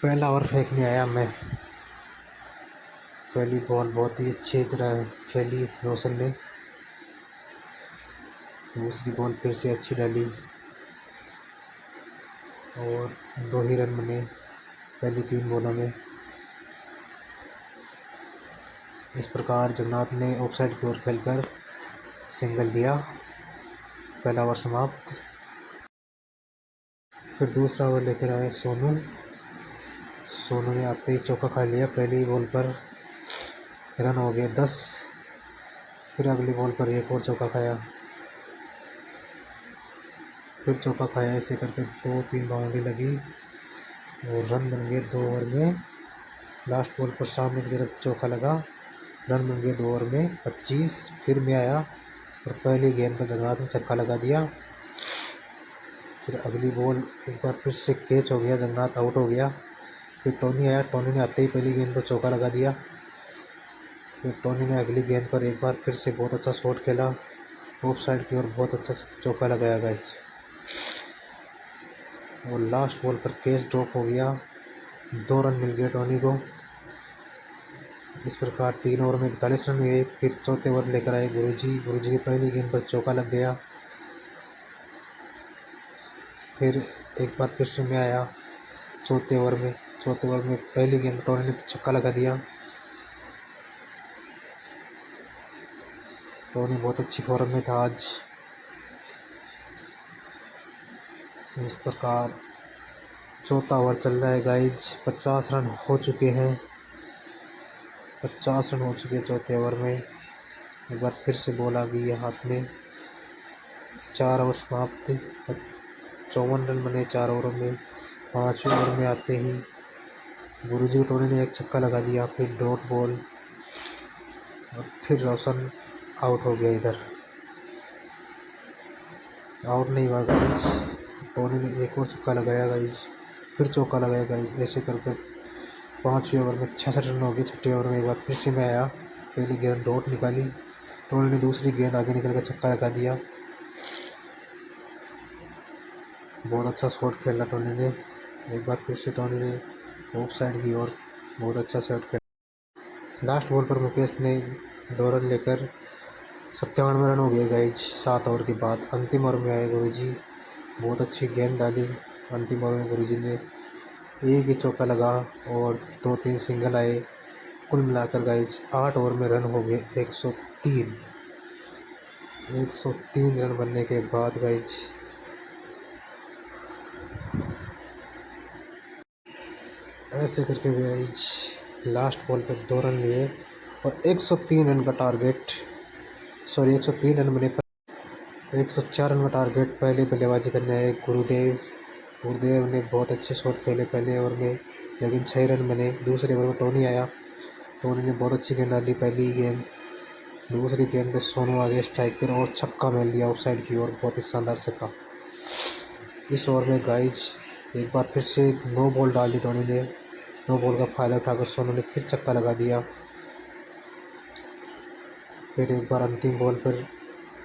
पहला ओवर फेंकने आया मैं। पहली बॉल बहुत ही अच्छी तरह खेली रोशन ने। दूसरी बॉल फिर से अच्छी डाली और 2 ही रन बने पहली 3 बॉलों में। इस प्रकार जगन्नाथ ने ऑफसाइड की ओर खेलकर सिंगल दिया। पहला ओवर समाप्त। फिर दूसरा ओवर लेकर आए सोनू। सोनू ने आते ही चौका खा लिया। पहली बॉल पर रन हो गए 10। फिर अगली बॉल पर एक और चौका खाया, फिर चौका खाया। ऐसे करके 2-3 बाउंड्री लगी और रन बन गए 2 ओवर में। लास्ट बॉल पर सामने की तरफ चौका लगा, रन बन गए 2 ओवर में 25। फिर मैं आया और पहली गेंद पर जगन्नाथ ने छक्का लगा दिया। फिर अगली बॉल एक बार फिर से कैच हो गया, जगन्नाथ आउट हो गया। फिर टोनी आया, टोनी ने आते ही पहली गेंद पर चौका लगा दिया। फिर टोनी ने अगली गेंद पर एक बार फिर से बहुत अच्छा शॉट खेला ऑफ साइड की ओर, बहुत अच्छा चौका लगाया गाइस। और लास्ट बॉल पर कैच ड्रॉप हो गया, 2 रन मिल गए टोनी को। इस प्रकार 3 ओवर में 41 रन हुए। फिर चौथे ओवर लेकर आए गुरुजी। गुरुजी की पहली गेंद पर चौका लग गया। फिर एक बार फिर से मैं आया चौथे ओवर में। चौथे ओवर में पहली गेंद टोनी ने छक्का लगा दिया। टोनी बहुत अच्छी फॉर्म में था आज। इस प्रकार चौथा ओवर चल रहा है गाइज। 50 रन हो चुके हैं। 50 रन हो चुके हैं चौथे ओवर में। एक बार फिर से बॉल आ गई है हाथ में। 4 ओवर समाप्त। 54 रन बने 4 ओवरों में। 5वें ओवर में आते ही गुरुजी टोनी ने एक छक्का लगा दिया। फिर डॉट बॉल और फिर रोशन आउट हो गया। इधर आउट नहीं हुआ गाइज, टोनी ने एक और छक्का लगाया गाइज, फिर चौका लगाया गाइज। ऐसे करके 5वें ओवर में 66 रन हो गए। 6ठे ओवर में एक बार फिर से मैं आया। पहली गेंद डॉट निकाली, टोनी ने दूसरी गेंद आगे निकल कर छक्का लगा दिया। बहुत अच्छा शॉट खेला टोनी ने। एक बार फिर से टोनी ने ऑफ साइड की ओर बहुत अच्छा शॉट खेला। लास्ट बॉल पर मुकेश ने 2 रन लेकर 97 रन हो गए गाइज 7 ओवर के बाद। अंतिम ओवर में आए गुरुजी, बहुत अच्छी गेंद डाली। अंतिम ओवर में गुरुजी ने एक ही चौका लगा और 2-3 सिंगल आए। कुल मिलाकर गाइज 8 ओवर में रन हो गए 103। 103 रन बनने के बाद गाइज ऐसे करके गाइज लास्ट बॉल पे 2 रन लिए और 103 रन का टारगेट, 103 रन बने पर 104 रन का टारगेट पहले बल्लेबाजी करने आए गुरुदेव। गुरुदेव ने बहुत अच्छे शॉट खेले पहले ओवर में, लेकिन 6 रन बने। दूसरे ओवर में टोनी आया, टोनी ने बहुत अच्छी गेंद डाली पहली गेंद। दूसरी गेंद पे सोनू आगे स्ट्राइक पर और छक्का मिल दिया ऑफ साइड की ओर, बहुत ही शानदार छक्का। इस ओवर में गाइज एक बार फिर से 9 बॉल डाली टोनी ने। 9 बॉल का फायदा उठाकर सोनू ने फिर छक्का लगा दिया। फिर एक बार अंतिम बॉल पर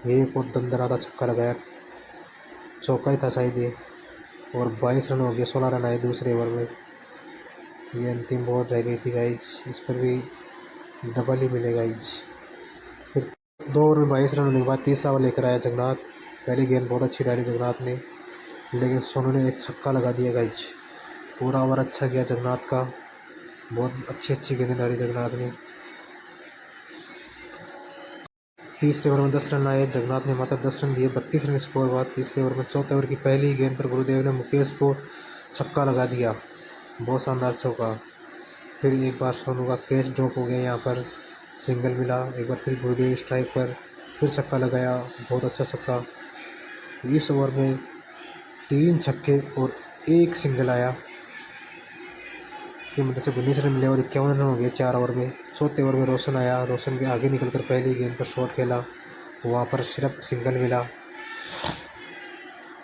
एक और दंदनाता छक्का लगाया, चौका ही था शायद ये, और 22 रन हो गए। 16 रन आए दूसरे ओवर में। ये अंतिम बॉल रह गई थी गाइज, इस पर भी डबल ही मिले गाइज। फिर 2 ओवर में 22 रन होने के बाद तीसरा ओवर लेकर आया जगन्नाथ। पहली गेंद बहुत अच्छी डाली जगन्नाथ ने, लेकिन सोनू ने एक छक्का लगा दिया गाइज। पूरा ओवर अच्छा गया जगन्नाथ का, बहुत अच्छी गेंदें डाली जगन्नाथ ने। तीसरे ओवर में 10 रन आए, जगन्नाथ ने मात्र 10 रन दिए। 32 रन स्कोर बाद तीसरे ओवर में चौथे ओवर की पहली गेंद पर गुरुदेव ने मुकेश को छक्का लगा दिया, बहुत शानदार चौका। फिर एक बार सोनू का कैच ड्रॉप हो गया, यहाँ पर सिंगल मिला। एक बार फिर गुरुदेव स्ट्राइक पर फिर छक्का लगाया, बहुत अच्छा छक्का। इस ओवर में 3 छक्के और 1 सिंगल आया, इसकी मदद से 19 रन मिले और 51 रन हो गए 4 ओवर में। चौथे ओवर में रोशन आया, रोशन के आगे निकलकर पहली गेंद पर शॉट खेला, वहाँ पर सिर्फ सिंगल मिला।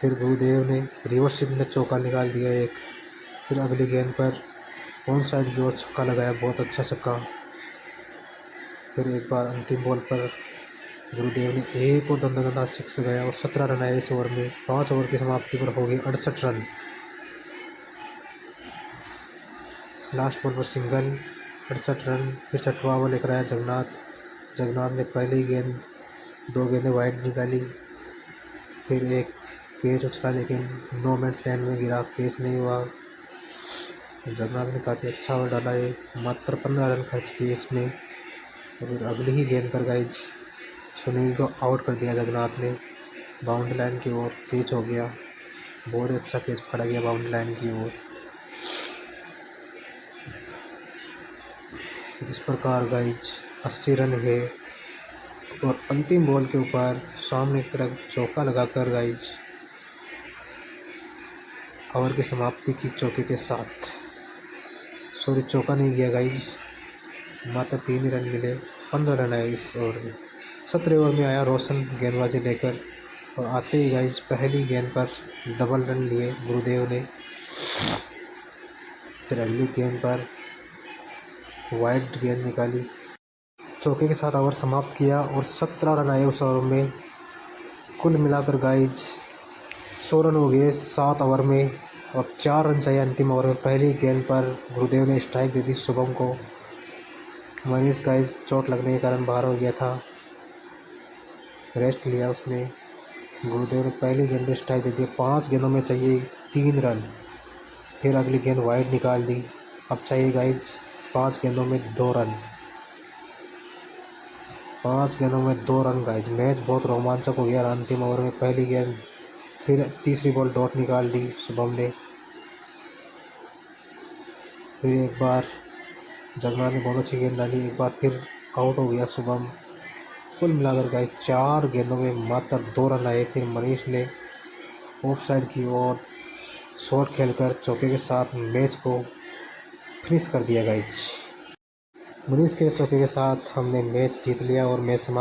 फिर गुरुदेव ने रिवर्स स्विंग में चौका निकाल दिया एक। फिर अगली गेंद पर ऑन साइड की ओर छक्का लगाया, बहुत अच्छा छक्का। फिर एक बार अंतिम बॉल पर गुरुदेव ने एक और दंदनाता 6 लगाया और 17 रन आए इस ओवर में। 5 ओवर की समाप्ति पर हो गए 68 रन। लास्ट बॉल पर सिंगल, 68 रन। 63वां ओवर लेकर आया जगन्नाथ ने पहली गेंद 2 गेंदें वाइड निकाली, फिर एक कैच उछला लेकिन नो मैच लैंड में गिरा, कैच नहीं हुआ। जगन्नाथ ने काफ़ी अच्छा ओवर डाला है, मात्र 15 रन खर्च किए इसमें। और फिर अगली ही गेंद पर गाइज सुनील को आउट कर दिया जगन्नाथ ने, बाउंड्री लाइन की ओर कैच हो गया, बहुत अच्छा कैच पड़ा गया बाउंड्री लाइन की ओर। इस प्रकार गाइज 80 रन है और अंतिम बॉल के ऊपर सामने की तरफ चौका लगाकर गाइज ओवर की समाप्ति की चौके के साथ। सॉरी, चौका नहीं गया गाइज, मात्र 3 ही रन मिले, 15 रन आए इस ओवर में। 17 ओवर में आया रोशन गेंदबाजी लेकर और आते ही गाइज पहली गेंद पर डबल रन लिए गुरुदेव ने। फिर अगली गेंद पर वाइड गेंद निकाली, चौके के साथ ओवर समाप्त किया और 17 रन आए उस ओवर में। कुल मिलाकर गाइज 100 रन हो गए 7 ओवर में और 4 रन चाहिए अंतिम ओवर में। पहली गेंद पर गुरुदेव ने स्ट्राइक दे दी शुभम को। मनीष गाइज चोट लगने के कारण बाहर हो गया था, रेस्ट लिया उसने। गुरुदेव ने पहली गेंद में स्ट्राइक दे दी, 5 गेंदों में चाहिए 3 रन। फिर अगली गेंद वाइड निकाल दी, अब चाहिए गाइज 5 गेंदों में 2 रन। 5 गेंदों में 2 रन गाइज, मैच बहुत रोमांचक हो गया। अंतिम ओवर में पहली गेंद, फिर तीसरी बॉल डॉट निकाल दी शुभम ने। फिर एक बार जगन्नाथ ने बहुत अच्छी गेंद डाली, एक बार फिर आउट हो गया शुभम। कुल मिलाकर गाइज 4 गेंदों में मात्र 2 रन आए। फिर मनीष ने ऑफ साइड की ओर शॉट खेलकर चौके के साथ मैच को फिनिश कर दिया गाइज। मनीष के चौके के साथ हमने मैच जीत लिया और मैच समाप्त।